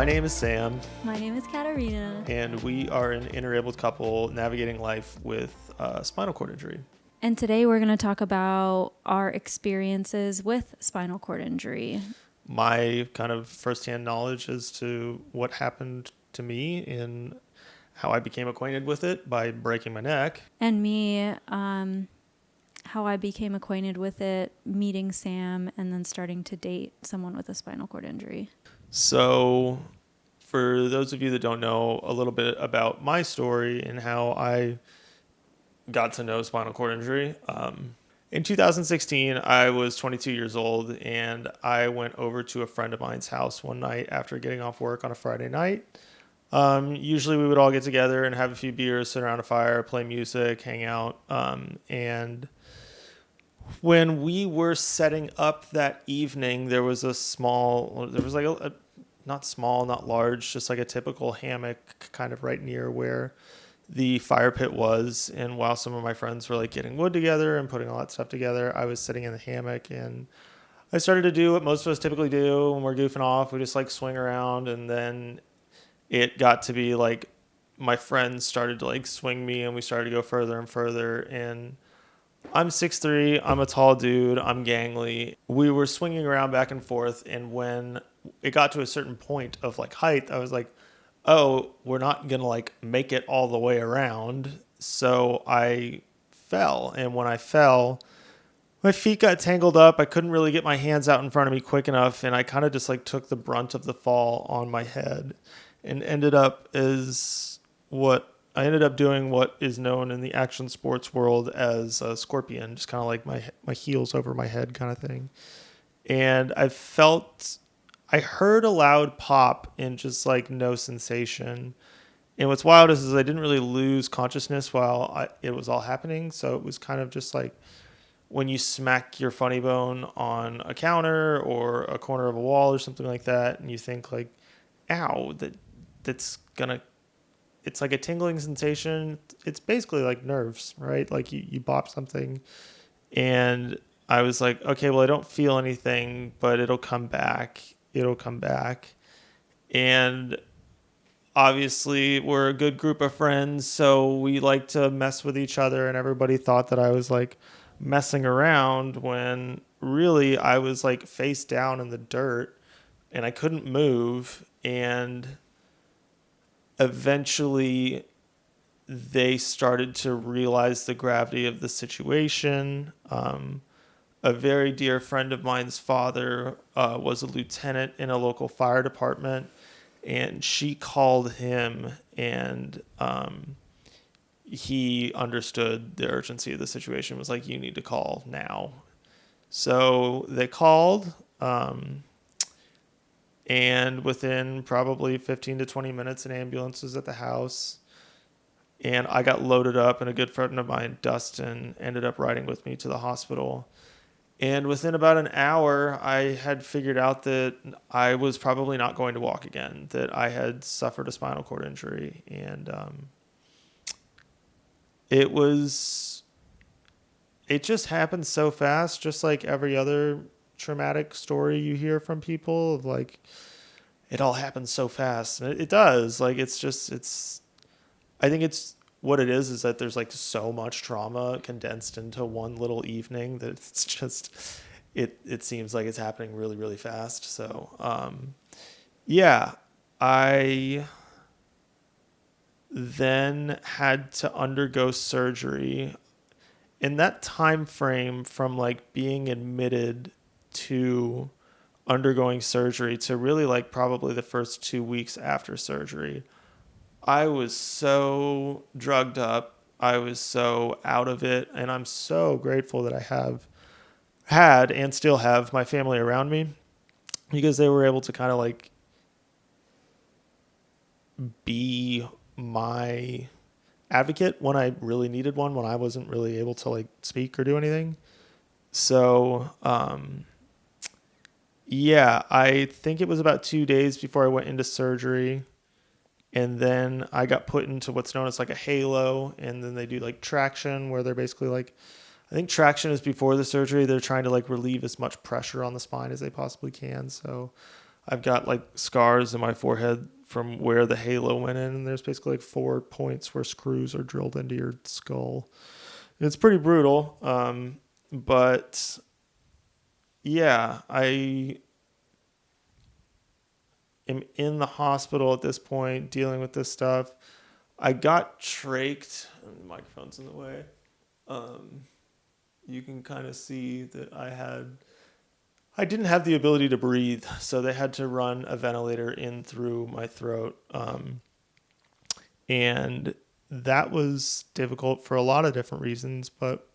My name is Sam. My name is Katarina. And we are an interabled couple navigating life with spinal cord injury. And today we're going to talk about our experiences with spinal cord injury. My kind of firsthand knowledge as to what happened to me and how I became acquainted with it by breaking my neck. And me, how I became acquainted with it, meeting Sam, and then starting to date someone with a spinal cord injury. So for those of you that don't know a little bit about my story and how I got to know spinal cord injury, in 2016, I was 22 years old, and I went over to a friend of mine's house one night after getting off work on a Friday night. Usually we would all get together and have a few beers, sit around a fire, play music, hang out. And when we were setting up that evening, there was like a not small, not large, just like a typical hammock kind of right near where the fire pit was. And while some of my friends were like getting wood together and putting all that stuff together, I was sitting in the hammock, and I started to do what most of us typically do when we're goofing off. We just like swing around, and then it got to be like my friends started to like swing me, and we started to go further and further. And I'm 6'3", I'm a tall dude, I'm gangly. We were swinging around back and forth, and when it got to a certain point of like height, I was like, oh, we're not going to like make it all the way around. So I fell. And when I fell, my feet got tangled up. I couldn't really get my hands out in front of me quick enough. And I kind of just like took the brunt of the fall on my head and ended up doing what is known in the action sports world as a scorpion, just kind of like my heels over my head kind of thing. And I heard a loud pop and just like no sensation. And what's wild is I didn't really lose consciousness while it was all happening. So it was kind of just like when you smack your funny bone on a counter or a corner of a wall or something like that, and you think like, ow, it's like a tingling sensation. It's basically like nerves, right? Like you bop something, and I was like, okay, well, I don't feel anything, but it'll come back. And obviously we're a good group of friends, so we like to mess with each other, and everybody thought that I was like messing around when really I was like face down in the dirt and I couldn't move. And eventually they started to realize the gravity of the situation. A very dear friend of mine's father was a lieutenant in a local fire department, and she called him, and he understood the urgency of the situation, was like, you need to call now. So they called, and within probably 15 to 20 minutes, an ambulance was at the house, and I got loaded up, and a good friend of mine, Dustin, ended up riding with me to the hospital. And within about an hour, I had figured out that I was probably not going to walk again, that I had suffered a spinal cord injury. And it just happened so fast, just like every other traumatic story you hear from people of like, it all happens so fast. And it does. Like, I think it's, what it is that there's like so much trauma condensed into one little evening that it's just, it seems like it's happening really, really fast. So, I then had to undergo surgery. In that time frame from like being admitted to undergoing surgery to really like probably the first 2 weeks after surgery, I was so drugged up. I was so out of it. And I'm so grateful that I have had and still have my family around me, because they were able to kind of like be my advocate when I really needed one, when I wasn't really able to like speak or do anything. So, I think it was about 2 days before I went into surgery. And then I got put into what's known as like a halo. And then they do like traction, where they're basically like, I think traction is before the surgery. They're trying to like relieve as much pressure on the spine as they possibly can. So I've got like scars in my forehead from where the halo went in, and there's basically like 4 points where screws are drilled into your skull. It's pretty brutal. But yeah, I am in the hospital at this point dealing with this stuff. I got trached. The microphone's in the way. You can kind of see that I didn't have the ability to breathe, so they had to run a ventilator in through my throat. And that was difficult for a lot of different reasons, but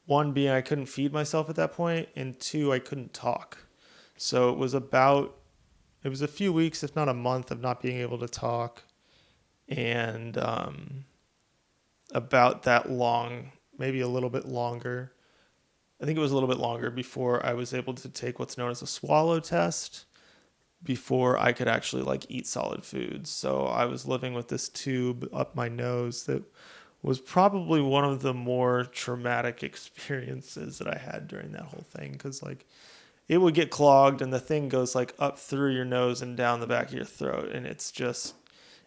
one being I couldn't feed myself at that point, and two, I couldn't talk. So it was a few weeks, if not a month, of not being able to talk. And about that long, maybe a little bit longer. I think it was a little bit longer before I was able to take what's known as a swallow test before I could actually like eat solid foods. So I was living with this tube up my nose that was probably one of the more traumatic experiences that I had during that whole thing, because like it would get clogged and the thing goes like up through your nose and down the back of your throat, and it's just,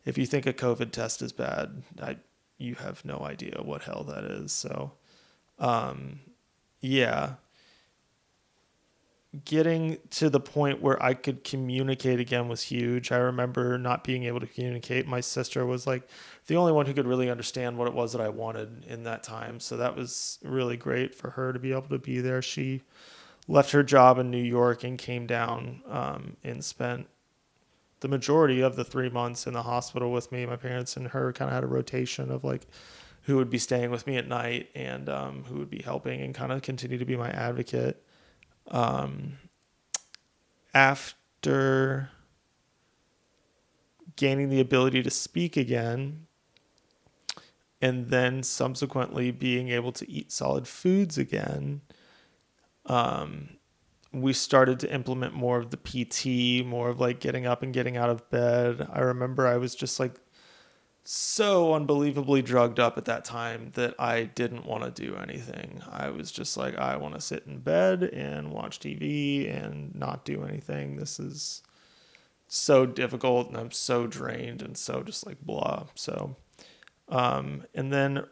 if you think a COVID test is bad, you have no idea what hell that is. So yeah, getting to the point where I could communicate again was huge. I remember not being able to communicate. My sister was like the only one who could really understand what it was that I wanted in that time. So that was really great for her to be able to be there. She left her job in New York and came down and spent the majority of the 3 months in the hospital with me. My parents and her kind of had a rotation of like who would be staying with me at night and who would be helping and kind of continue to be my advocate. After gaining the ability to speak again, and then subsequently being able to eat solid foods again, we started to implement more of the PT, more of like getting up and getting out of bed. I remember I was just like so unbelievably drugged up at that time that I didn't want to do anything. I was just like, I want to sit in bed and watch TV and not do anything. This is so difficult and I'm so drained and so just like blah. So, and then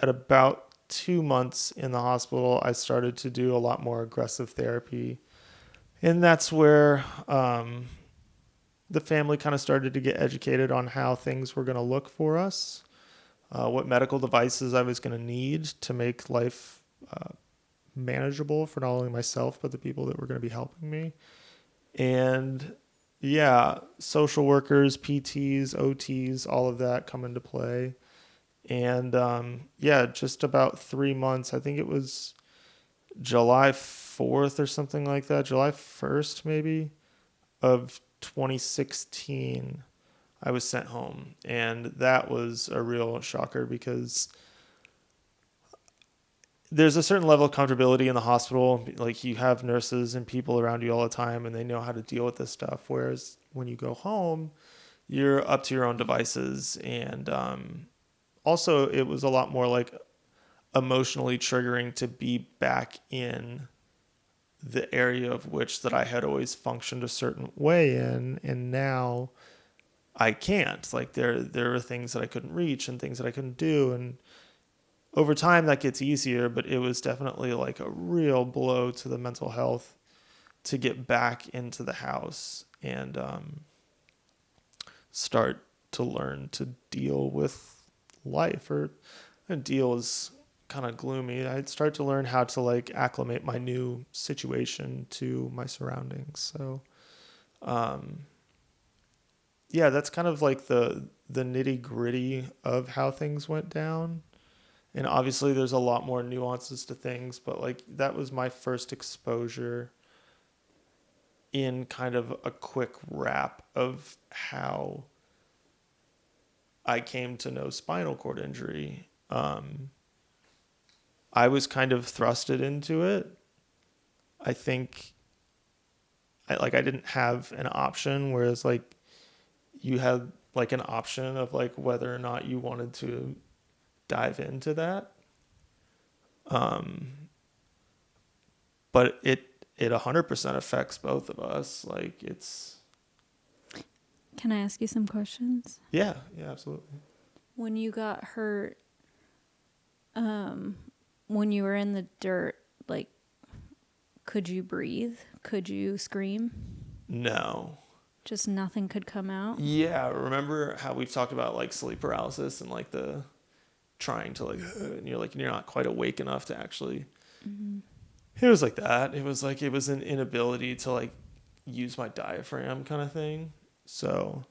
at about 2 months in the hospital, I started to do a lot more aggressive therapy. And that's where the family kind of started to get educated on how things were going to look for us, what medical devices I was going to need to make life manageable for not only myself, but the people that were going to be helping me. And yeah, social workers, PTs, OTs, all of that come into play. And yeah, just about 3 months, I think it was July 4th or something like that, July 1st maybe, of 2016, I was sent home. And that was a real shocker because there's a certain level of comfortability in the hospital. Like you have nurses and people around you all the time and they know how to deal with this stuff. Whereas when you go home, you're up to your own devices. And also it was a lot more like emotionally triggering to be back in the area of which that I had always functioned a certain way in, and now I can't. Like there are things that I couldn't reach and things that I couldn't do, and over time that gets easier, but it was definitely like a real blow to the mental health to get back into the house and start to learn to deal with life. Or deal is kind of gloomy. I'd start to learn how to like acclimate my new situation to my surroundings. So, yeah, that's kind of like the nitty gritty of how things went down. And obviously there's a lot more nuances to things, but like that was my first exposure in kind of a quick wrap of how I came to know spinal cord injury. I was kind of thrusted into it. I think I didn't have an option, whereas like you had like an option of like whether or not you wanted to dive into that. But it 100% affects both of us. Like it's Can I ask you some questions? Yeah, absolutely. When you got hurt, when you were in the dirt, like, could you breathe? Could you scream? No. Just nothing could come out? Yeah, remember how we've talked about like sleep paralysis and like the trying to like, and you're not quite awake enough to actually. Mm-hmm. It was like that. It was like it was an inability to like use my diaphragm kind of thing. So.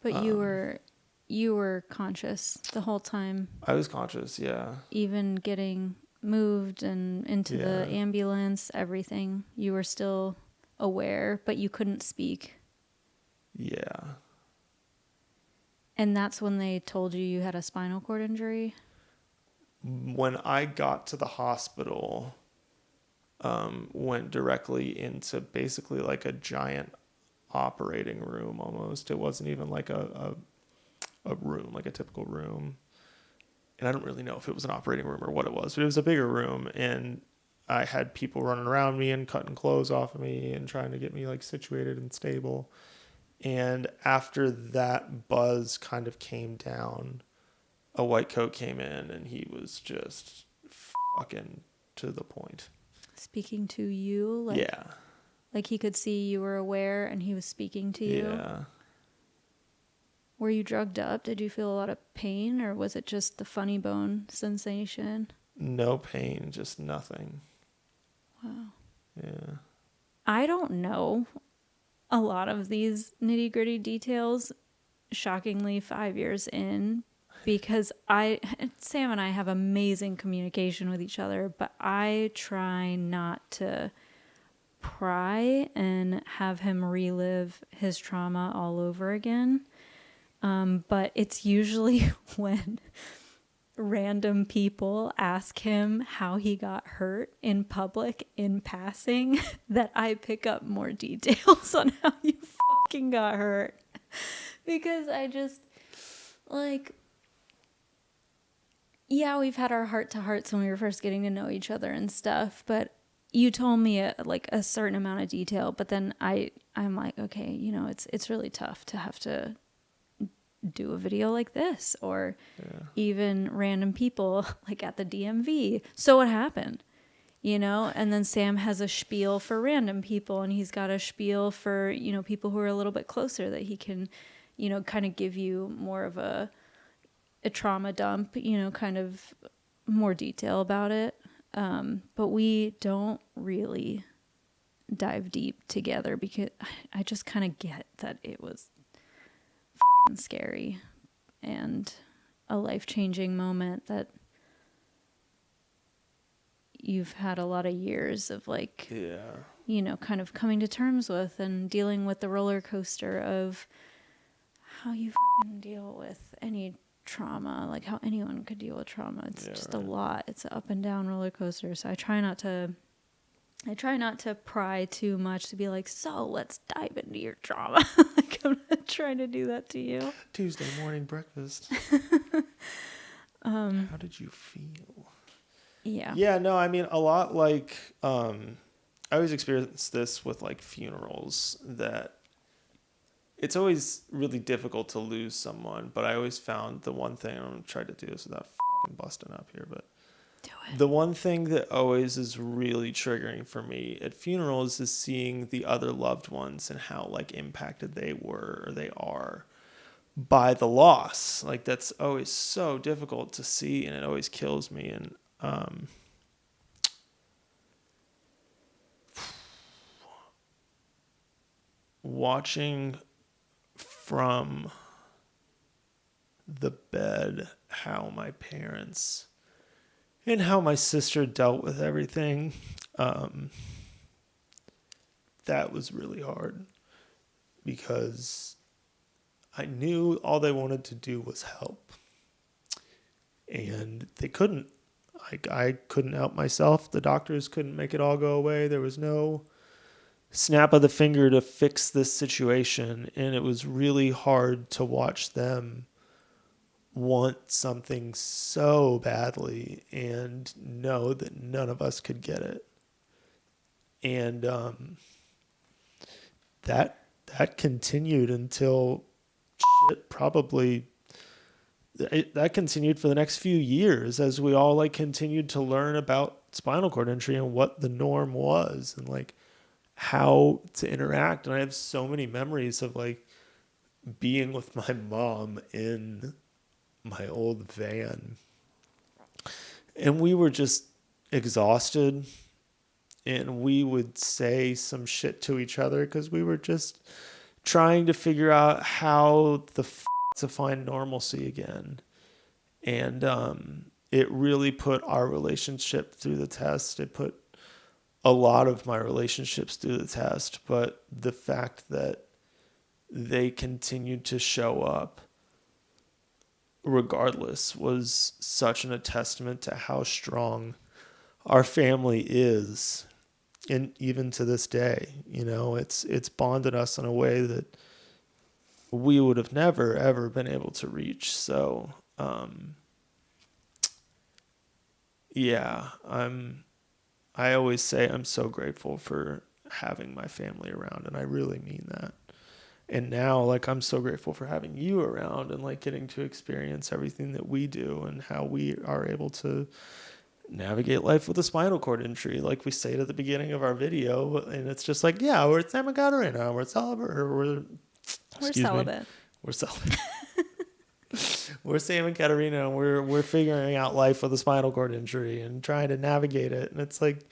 But you were conscious the whole time. I was conscious, yeah. Even getting moved and into the ambulance, everything. You were still aware, but you couldn't speak. Yeah. And that's when they told you had a spinal cord injury? When I got to the hospital, went directly into basically like a giant operating room almost. It wasn't even like a room, like a typical room. And I don't really know if it was an operating room or what it was, but it was a bigger room. And I had people running around me and cutting clothes off of me and trying to get me like situated and stable. And after that buzz kind of came down, a white coat came in and he was just fucking to the point. Speaking to you? Like, yeah. Like he could see you were aware and he was speaking to you? Yeah. Were you drugged up? Did you feel a lot of pain, or was it just the funny bone sensation? No pain, just nothing. Wow. Yeah. I don't know a lot of these nitty-gritty details, shockingly 5 years in, because Sam and I have amazing communication with each other, but I try not to pry and have him relive his trauma all over again. But it's usually when random people ask him how he got hurt in public in passing that I pick up more details on how you fucking got hurt. Because I just, like, yeah, we've had our heart-to-hearts when we were first getting to know each other and stuff, but you told me a certain amount of detail, but then I'm like, okay, it's really tough to have to do a video like this, or even random people like at the DMV. So what happened? And then Sam has a spiel for random people, and he's got a spiel for, people who are a little bit closer that he can, kind of give you more of a trauma dump, kind of more detail about it. But we don't really dive deep together because I just kind of get that it was scary and a life-changing moment that you've had a lot of years of kind of coming to terms with and dealing with the roller coaster of how you deal with any trauma, like how anyone could deal with trauma. It's just a lot. It's an up and down roller coaster. So I try not to pry too much, to be like, so let's dive into your trauma. Like, I'm not trying to do that to you. Tuesday morning breakfast. How did you feel? Yeah. Yeah, no, I mean, a lot like, I always experience this with like funerals, that it's always really difficult to lose someone, but I always found the one thing, I'm going to try to do this without busting up here, but the one thing that always is really triggering for me at funerals is seeing the other loved ones and how like impacted they were or they are by the loss. Like that's always so difficult to see, and it always kills me. And watching from the bed how my parents and how my sister dealt with everything, that was really hard, because I knew all they wanted to do was help, and they couldn't. I couldn't help myself. The doctors couldn't make it all go away. There was no snap of the finger to fix this situation, and it was really hard to watch them want something so badly and know that none of us could get it. And that continued until shit, probably that continued for the next few years as we all like continued to learn about spinal cord injury and what the norm was and like how to interact. And I have so many memories of like being with my mom in my old van, and we were just exhausted, and we would say some shit to each other because we were just trying to figure out how to find normalcy again. And it really put our relationship through the test. It put a lot of my relationships through the test, but the fact that they continued to show up regardless was such a testament to how strong our family is. And even to this day, it's bonded us in a way that we would have never ever been able to reach. So yeah, I always say I'm so grateful for having my family around, and I really mean that. And now, like, I'm so grateful for having you around and like getting to experience everything that we do and how we are able to navigate life with a spinal cord injury, like we say at the beginning of our video. And it's just like, yeah, we're Sam and Katarina, we're celibate, We're celibate. We're celibate. We're Sam and Katarina, and we're figuring out life with a spinal cord injury and trying to navigate it. And it's like,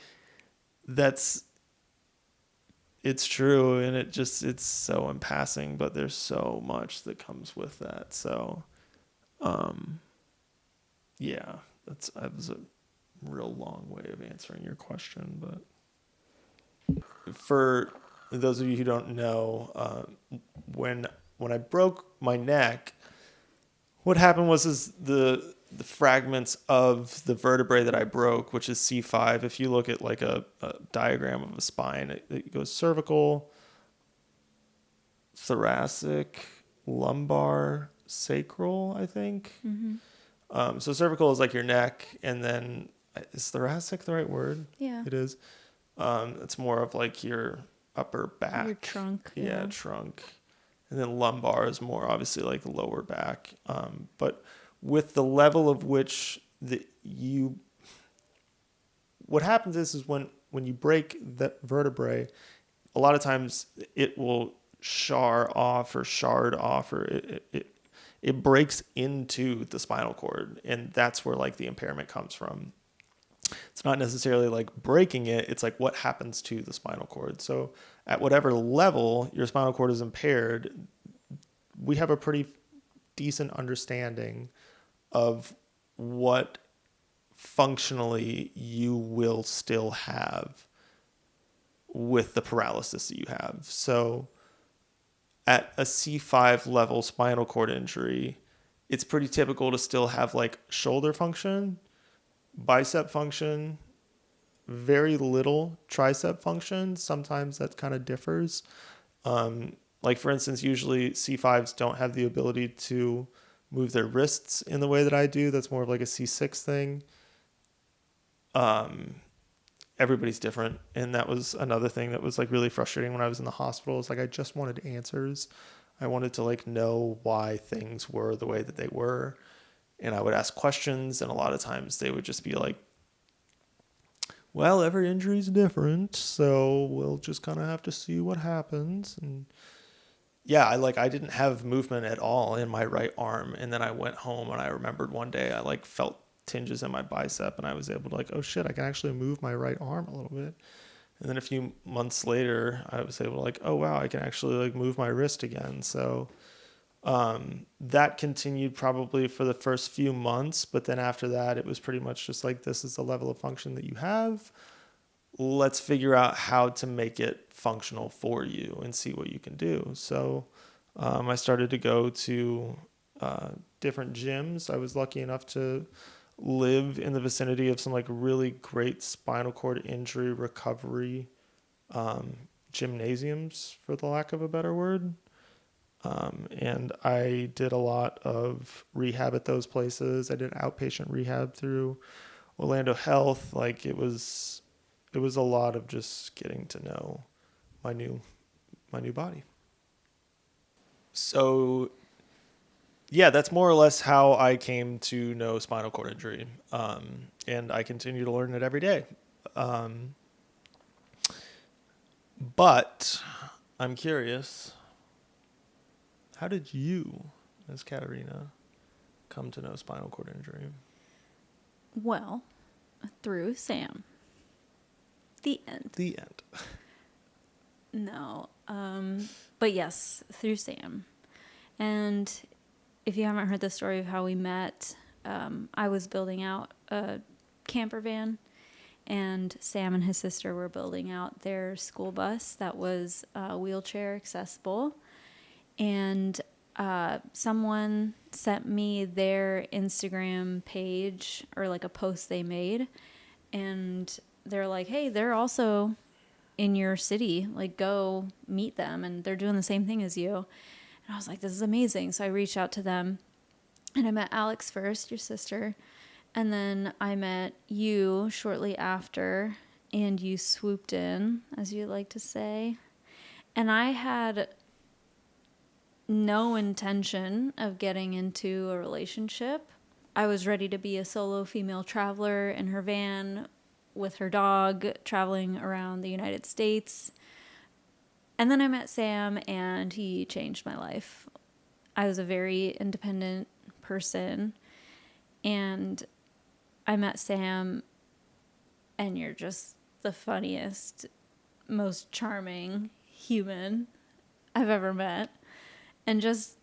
it's true, and it's so impassing, but there's so much that comes with that. So, yeah, that was a real long way of answering your question. But for those of you who don't know, when I broke my neck, what happened was the fragments of the vertebrae that I broke, which is C5. If you look at like a diagram of a spine, it goes cervical, thoracic, lumbar, sacral, I think. Mm-hmm. So cervical is like your neck, and then is thoracic the right word? Yeah. It is. It's more of like your upper back. Your trunk. Yeah, trunk. And then lumbar is more obviously like lower back. But with the level of which what happens is when you break that vertebrae, a lot of times it will shard off, or it breaks into the spinal cord, and that's where like the impairment comes from. It's not necessarily like breaking it, it's like what happens to the spinal cord. So at whatever level your spinal cord is impaired, we have a pretty decent understanding of what functionally you will still have with the paralysis that you have. So at a C5 level spinal cord injury, it's pretty typical to still have like shoulder function, bicep function, very little tricep function. Sometimes that kind of differs. Like for instance, usually C5s don't have the ability to move their wrists in the way that I do. That's more of like a C6 thing. Everybody's different. And that was another thing that was like really frustrating when I was in the hospital. It's like, I just wanted answers. I wanted to like know why things were the way that they were. And I would ask questions, and a lot of times they would just be like, well, every injury is different, so we'll just kind of have to see what happens. And yeah, I didn't have movement at all in my right arm. And then I went home, and I remembered one day I like felt tinges in my bicep, and I was able to like, oh shit, I can actually move my right arm a little bit. And then a few months later, I was able to like, oh wow, I can actually like move my wrist again. So that continued probably for the first few months, but then after that, it was pretty much just like, this is the level of function that you have. Let's figure out how to make it functional for you and see what you can do. So I started to go to different gyms. I was lucky enough to live in the vicinity of some like really great spinal cord injury recovery gymnasiums, for the lack of a better word. And I did a lot of rehab at those places. I did outpatient rehab through Orlando Health. Like it was a lot of just getting to know my new body. So yeah, that's more or less how I came to know spinal cord injury. And I continue to learn it every day. Um, but I'm curious, how did you, as Katarina, come to know spinal cord injury? Well, through Sam. The end. The end. No. But yes, through Sam. And if you haven't heard the story of how we met, I was building out a camper van, and Sam and his sister were building out their school bus that was wheelchair accessible. And someone sent me their Instagram page, or like a post they made, and they're like, hey, they're also in your city, like go meet them, and they're doing the same thing as you. And I was like, this is amazing. So I reached out to them, and I met Alex first, your sister, and then I met you shortly after, and you swooped in, as you like to say. And I had no intention of getting into a relationship. I was ready to be a solo female traveler in her van with her dog, traveling around the United States. And then I met Sam, and he changed my life. I was a very independent person, and I met Sam, and you're just the funniest, most charming human I've ever met. And just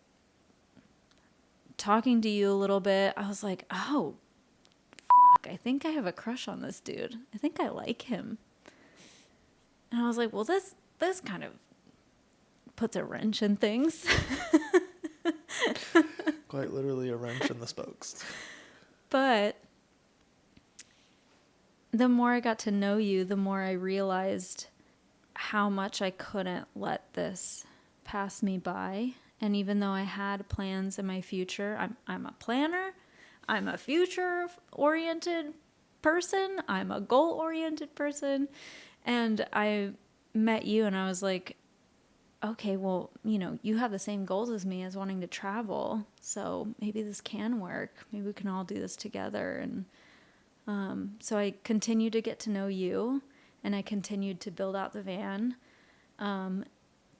talking to you a little bit, I was like, oh, I think I have a crush on this dude. I think I like him. And I was like, well, this kind of puts a wrench in things. Quite literally a wrench in the spokes. But the more I got to know you, the more I realized how much I couldn't let this pass me by. And even though I had plans in my future, I'm a planner. I'm a future-oriented person. I'm a goal-oriented person. And I met you, and I was like, okay, well, you have the same goals as me, as wanting to travel. So maybe this can work. Maybe we can all do this together. And so I continued to get to know you, and I continued to build out the van.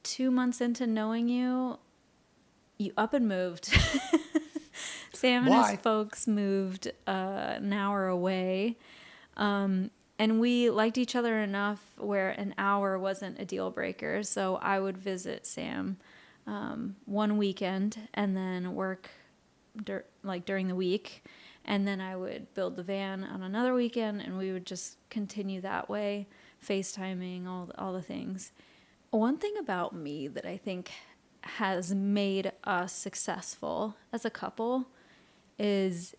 2 months into knowing you, you up and moved. Sam and Why? his folks moved an hour away. And we liked each other enough where an hour wasn't a deal breaker. So I would visit Sam one weekend and then work during the week. And then I would build the van on another weekend, and we would just continue that way, FaceTiming, all the things. One thing about me that I think has made us successful as a couple is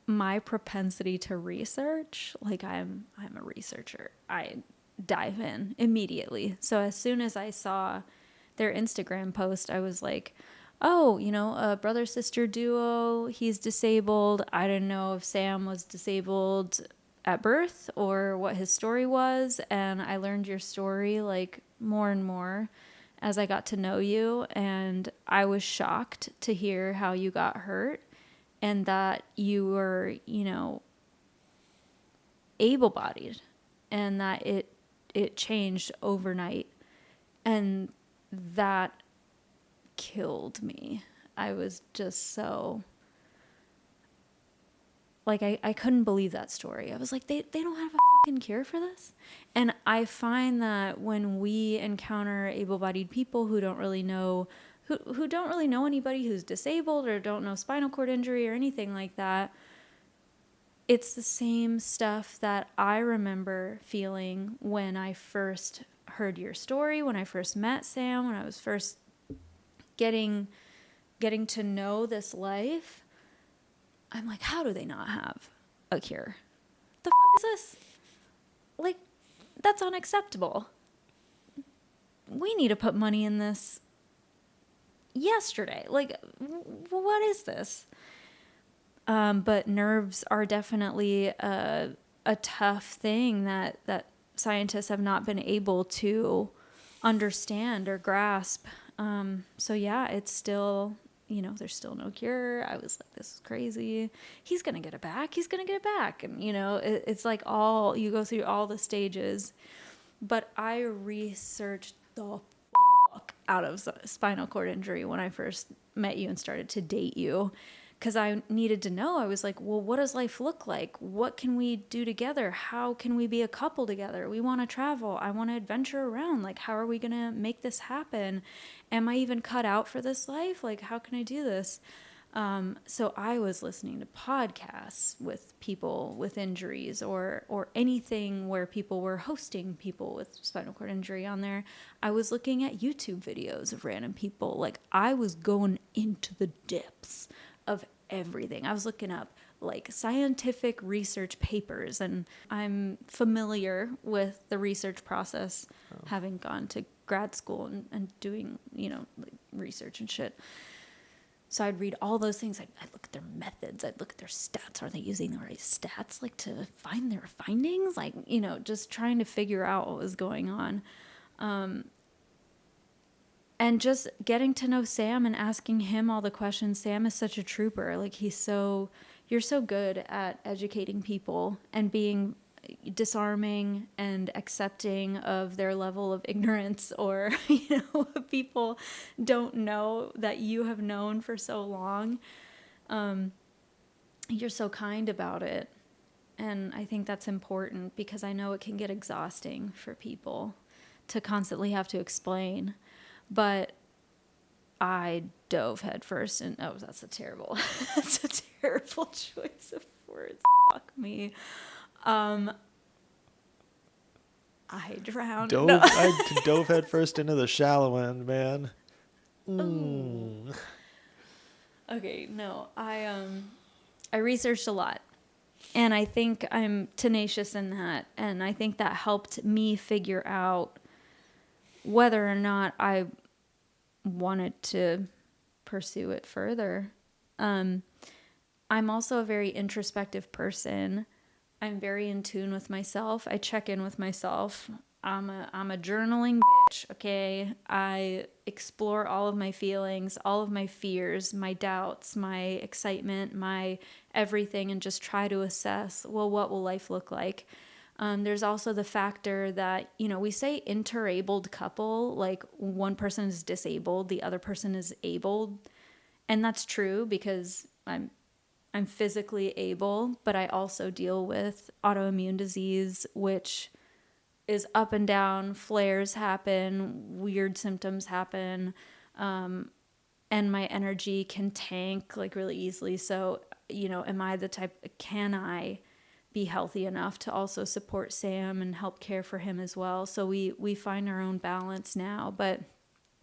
my propensity to research. Like I'm a researcher. I dive in immediately. So as soon as I saw their Instagram post, I was like, oh, a brother-sister duo, he's disabled. I didn't know if Sam was disabled at birth or what his story was. And I learned your story like more and more as I got to know you. And I was shocked to hear how you got hurt and that you were, able-bodied, and that it changed overnight. And that killed me. I was just so, like, I couldn't believe that story. I was like, they don't have a fucking cure for this? And I find that when we encounter able-bodied people who don't really know, who don't really know anybody who's disabled or don't know spinal cord injury or anything like that, it's the same stuff that I remember feeling when I first heard your story, when I first met Sam, when I was first getting to know this life. I'm like, how do they not have a cure? The is this? Like, that's unacceptable. We need to put money in this yesterday. Like, what is this? But nerves are definitely a tough thing that scientists have not been able to understand or grasp. So yeah, it's still there's still no cure. I was like, this is crazy. He's going to get it back. He's going to get it back. And, it's like you go through all the stages. But I researched the fuck out of spinal cord injury when I first met you and started to date you. Because I needed to know. I was like, well, what does life look like? What can we do together? How can we be a couple together? We want to travel. I want to adventure around. Like, how are we going to make this happen? Am I even cut out for this life? Like, how can I do this? So I was listening to podcasts with people with injuries or anything where people were hosting people with spinal cord injury on there. I was looking at YouTube videos of random people. Like, I was going into the depths of everything. I was looking up like scientific research papers, and I'm familiar with the research process, having gone to grad school and doing, like research and shit. So I'd read all those things. I'd look at their methods. I'd look at their stats. Are they using the right stats, like, to find their findings? Like, just trying to figure out what was going on. And just getting to know Sam and asking him all the questions. Sam is such a trooper. Like, you're so good at educating people and being disarming and accepting of their level of ignorance, or, people don't know that you have known for so long. You're so kind about it. And I think that's important, because I know it can get exhausting for people to constantly have to explain. But I dove headfirst, and that's a terrible choice of words. Fuck me. I drowned. I dove headfirst into the shallow end, man. Okay, no, I researched a lot, and I think I'm tenacious in that, and I think that helped me figure out whether or not I wanted to pursue it further. I'm also a very introspective person. I'm very in tune with myself. I check in with myself. I'm a journaling bitch, okay? I explore all of my feelings, all of my fears, my doubts, my excitement, my everything, and just try to assess, well, what will life look like? There's also the factor that, we say interabled couple, like one person is disabled, the other person is able. And that's true, because I'm physically able, but I also deal with autoimmune disease, which is up and down, flares happen, weird symptoms happen, and my energy can tank like really easily. So, am I the type, can I be healthy enough to also support Sam and help care for him as well? So we find our own balance now. But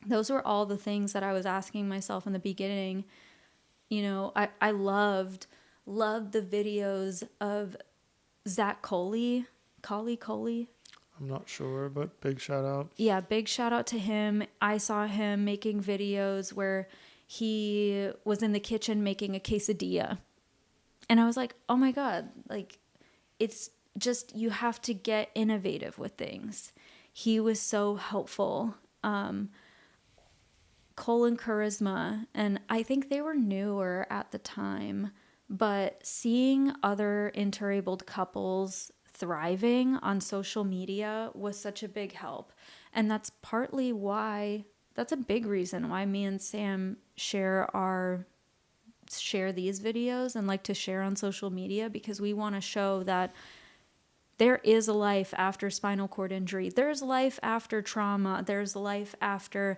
those were all the things that I was asking myself in the beginning. I loved the videos of Zach Coley. I'm not sure, but big shout out. Yeah, big shout out to him. I saw him making videos where he was in the kitchen making a quesadilla. And I was like, oh my God, like, it's just, you have to get innovative with things. He was so helpful. Cole and Charisma, and I think they were newer at the time, but seeing other interabled couples thriving on social media was such a big help. And that's partly why, that's a big reason why me and Sam share these videos and like to share on social media, because we want to show that there is a life after spinal cord injury. There's life after trauma. There's life after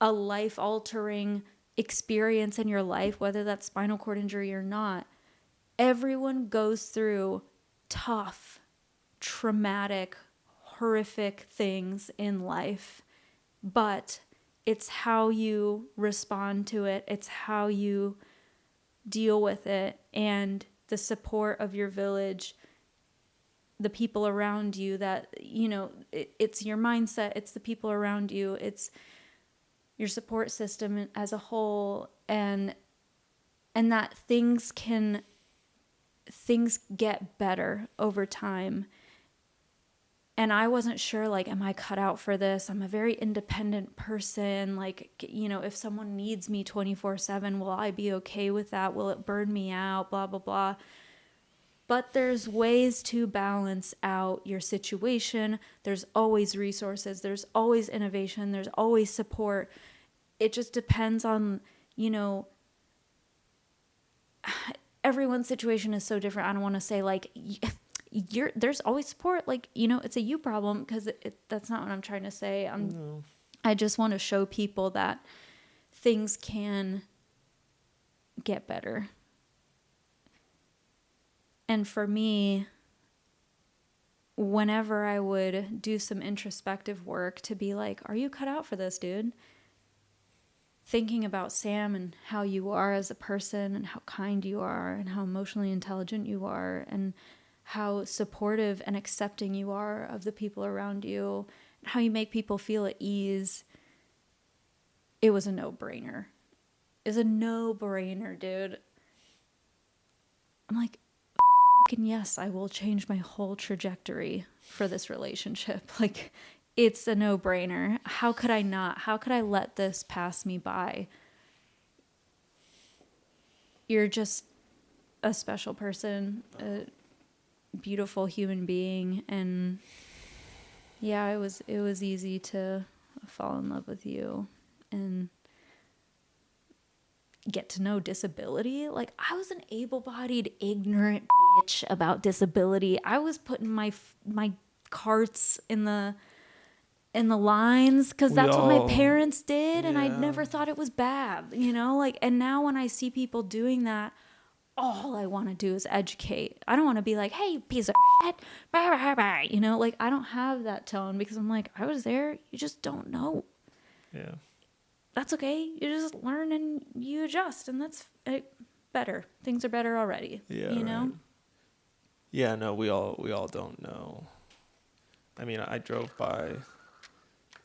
a life-altering experience in your life, whether that's spinal cord injury or not. Everyone goes through tough, traumatic, horrific things in life, but it's how you respond to it. It's how you deal with it, and the support of your village, the people around you, that, it's your mindset, it's the people around you, it's your support system as a whole, and that things get better over time. And I wasn't sure, like, am I cut out for this? I'm a very independent person. Like, you know, if someone needs me 24/7, will I be okay with that? Will it burn me out? Blah, blah, blah. But there's ways to balance out your situation. There's always resources. There's always innovation. There's always support. It just depends on, you know, everyone's situation is so different. I don't want to say like there's always support. Like, you know, it's a you problem, because that's not what I'm trying to say. I just want to show people that things can get better. And for me, whenever I would do some introspective work to be like, are you cut out for this, dude? Thinking about Sam and how you are as a person and how kind you are and how emotionally intelligent you are and how supportive and accepting you are of the people around you, and how you make people feel at ease, it was a no-brainer. It's a no-brainer, dude. I'm like, fucking yes, I will change my whole trajectory for this relationship. Like, it's a no-brainer. How could I not? How could I let this pass me by? You're just a special person, a beautiful human being, and yeah, it was easy to fall in love with you and get to know disability. Like, I was an able-bodied, ignorant bitch about disability. I was putting my carts in the lines because that's what my parents did, and I never thought it was bad, you know? Like, and now when I see people doing that, all I want to do is educate. I don't want to be like, hey, piece of shit, blah, blah, blah. You know, like, I don't have that tone, because I'm like, I was there, you just don't know. Yeah. That's okay. You just learn and you adjust, and that's better. Things are better already. Yeah. You know? Right. Yeah, no, we all don't know. I mean, I drove by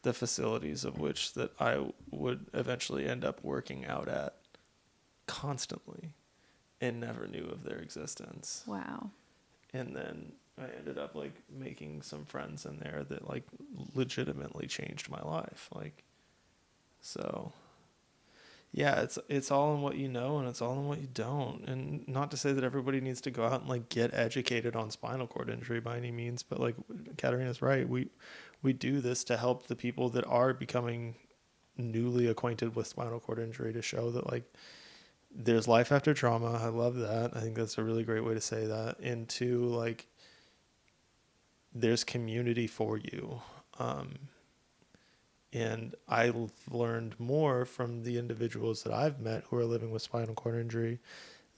the facilities of which that I would eventually end up working out at constantly, and never knew of their existence. Wow. And then I ended up like making some friends in there that like legitimately changed my life. Like, so yeah, it's all in what you know, and it's all in what you don't. And not to say that everybody needs to go out and like get educated on spinal cord injury by any means, but like Katarina's right. We do this to help the people that are becoming newly acquainted with spinal cord injury, to show that like there's life after trauma. I love that. I think that's a really great way to say that. And two, like, there's community for you. And I've learned more from the individuals that I've met who are living with spinal cord injury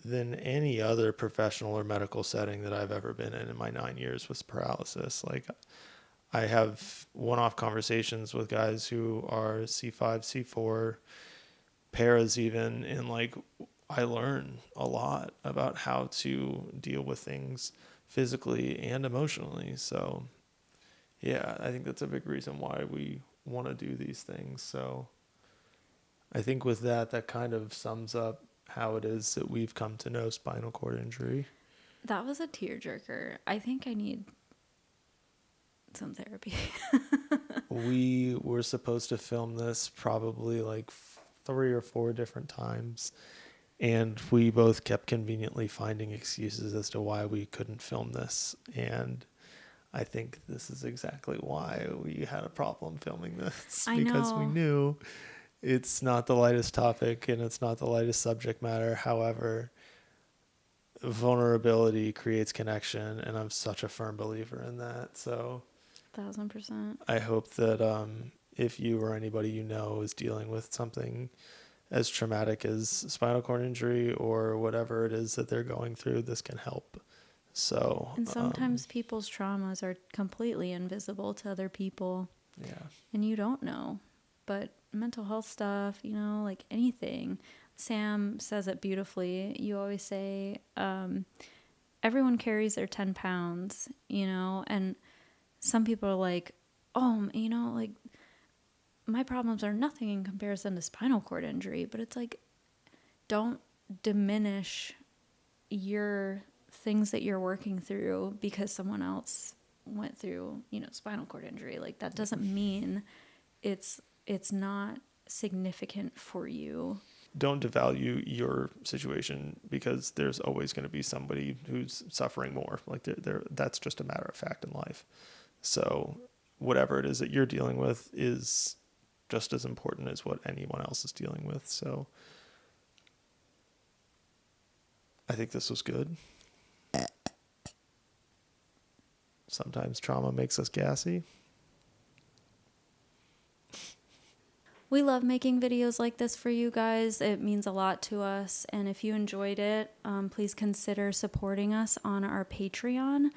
than any other professional or medical setting that I've ever been in my 9 years with paralysis. Like, I have one-off conversations with guys who are C5, C4, paras even, and like, I learn a lot about how to deal with things physically and emotionally. So yeah, I think that's a big reason why we want to do these things. So I think with that kind of sums up how it is that we've come to know spinal cord injury. That was a tearjerker. I think I need some therapy. We were supposed to film this probably like 3 or 4 different times, and we both kept conveniently finding excuses as to why we couldn't film this. And I think this is exactly why we had a problem filming this. Because we knew it's not the lightest topic and it's not the lightest subject matter. However, vulnerability creates connection, and I'm such a firm believer in that. So 1000%. I hope that if you or anybody you know is dealing with something as traumatic as spinal cord injury or whatever it is that they're going through, this can help. So, and sometimes people's traumas are completely invisible to other people. Yeah. And you don't know. But mental health stuff, you know, like anything. Sam says it beautifully. You always say, everyone carries their 10 pounds, you know, and some people are like, oh, you know, like, my problems are nothing in comparison to spinal cord injury. But it's like, don't diminish your things that you're working through because someone else went through, spinal cord injury. Like, that doesn't mean it's not significant for you. Don't devalue your situation, because there's always going to be somebody who's suffering more. Like, that's just a matter of fact in life. So whatever it is that you're dealing with is just as important as what anyone else is dealing with. So I think this was good. Sometimes trauma makes us gassy. We love making videos like this for you guys. It means a lot to us. And if you enjoyed it, please consider supporting us on our Patreon.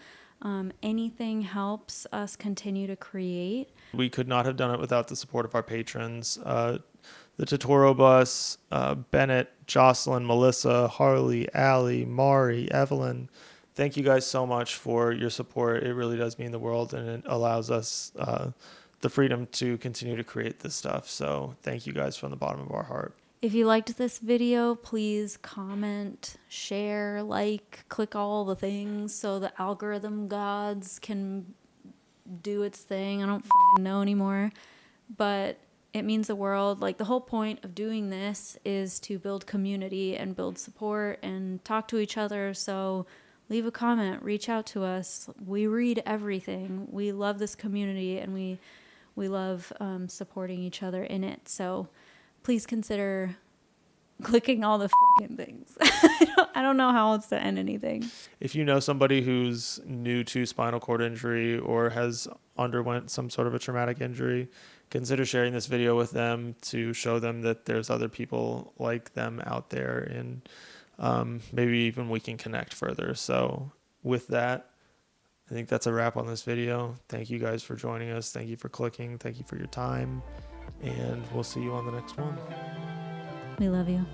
Anything helps us continue to create. We could not have done it without the support of our patrons. The Totoro Bus, Bennett, Jocelyn, Melissa, Harley, Allie, Mari, Evelyn. Thank you guys so much for your support. It really does mean the world, and it allows us the freedom to continue to create this stuff. So thank you guys from the bottom of our heart. If you liked this video, please comment, share, click all the things so the algorithm gods can do its thing. I don't fucking know anymore, but it means the world. Like, the whole point of doing this is to build community and build support and talk to each other. So leave a comment, reach out to us. We read everything. We love this community, and we love supporting each other in it. So please consider clicking all the fucking things. I don't know how else to end anything. If you know somebody who's new to spinal cord injury or has underwent some sort of a traumatic injury, consider sharing this video with them to show them that there's other people like them out there, and maybe even we can connect further. So with that, I think that's a wrap on this video. Thank you guys for joining us. Thank you for clicking. Thank you for your time. And we'll see you on the next one. We love you.